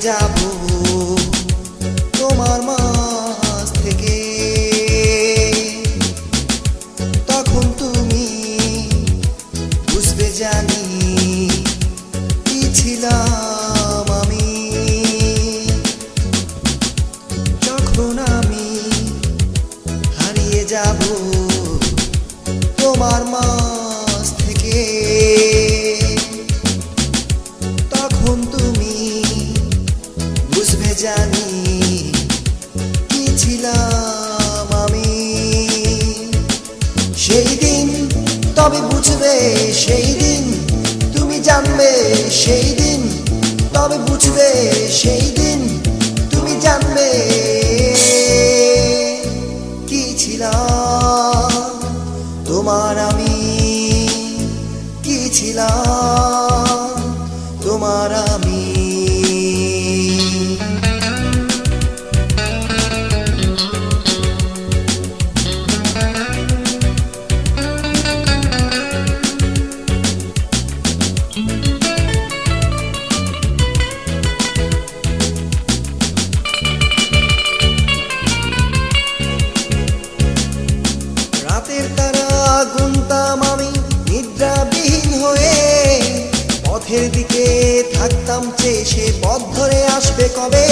যাব তোমার মাঝ থেকে। তখন তুমি বুঝবে জানি কি ছিলাম আমি। যখন আমি হারিয়ে যাব তোমার মাঝ থেকে, তখন তুমি বুঝবে জানি কি ছিলাম আমি। সেই দিন তবে বুঝবে, সেই দিন তুমি জানবে, সেই দিন তবে বুঝবে, সেই দিন তুমি জানবে কি ছিলাম তোমার আমি, কি ছিলাম তোমার আমি। রাতের তারা গুনতাম আমি নিদ্রাবিহীন হয়ে, পথের দিকে থাকতাম চেয়ে সে পথ ধরে আসবে কবে।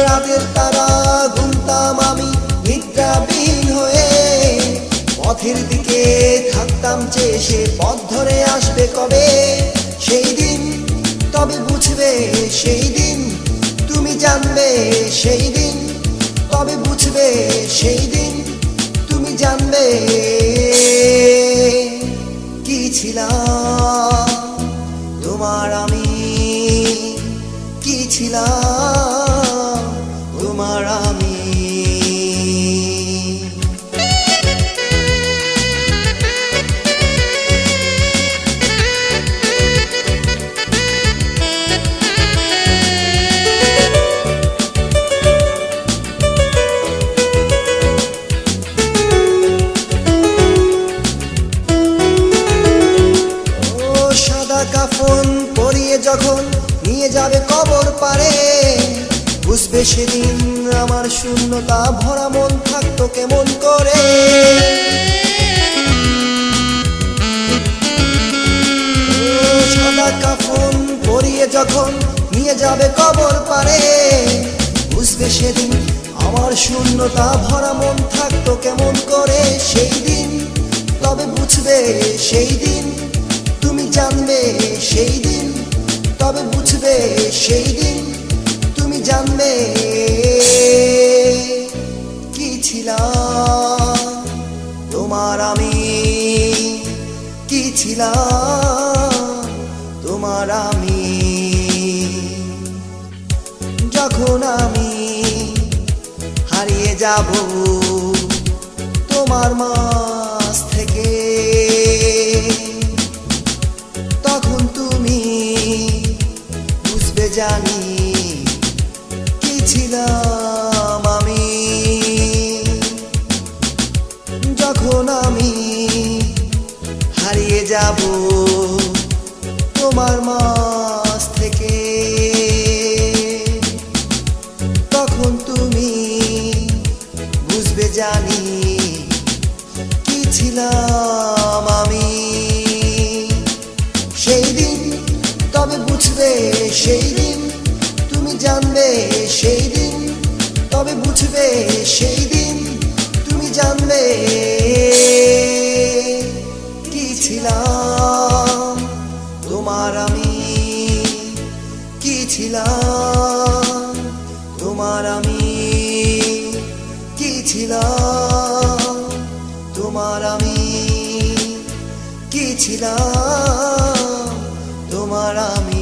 রাতের তারা গুনতাম আমি নিদ্রাবিহীন হয়ে, পথের দিকে থাকতাম চেয়ে সে পথ ধরে আসবে কবে। সেই দিন তবে বুঝবে, সেই দিন তুমি জানবে, সেই দিন তবে বুঝবে, সেই দিন তুমি জানবে কি ছিলাম তোমার আমি, কি ছিলাম তোমার আমি। কাফন পরিয়ে যখন নিয়ে যাবে কবর পারে, বুঝবে সেদিন আমার শূন্যতা ভরা মন থাকতো কেমন করে। সাদা কাফন পরিয়ে যখন নিয়ে যাবে কবর পারে, বুঝবে সেদিন আমার শূন্যতা ভরা মন থাকতো কেমন করে। সেই দিন তবে বুঝবে, সেই দিন তুমি জানবে, সেই দিন তবে বুঝবে, সেই দিন তুমি জানবে কি ছিলাম তোমার আমি, কি ছিলাম তোমার আমি। যখন আমি হারিয়ে যাব তোমার মাঝ থেকে, তখন তুমি বুঝবে জানি কি ছিলাম আমি। যখন আমি হারিয়ে যাব তোমার মাঝ থেকে, তখন তুমি বুঝবে জানি কি ছিলাম আমি। সেই দিন তবে বুঝবে, সেই দিন তুমি জানবে, সেই দিন তবে বুঝবে, সেই দিন তুমি জানবে কি ছিলাম তোমার আমি, কি ছিলাম তোমার আমি, কি ছিলাম তোমার আমি, কি ছিলাম তোমার আমি।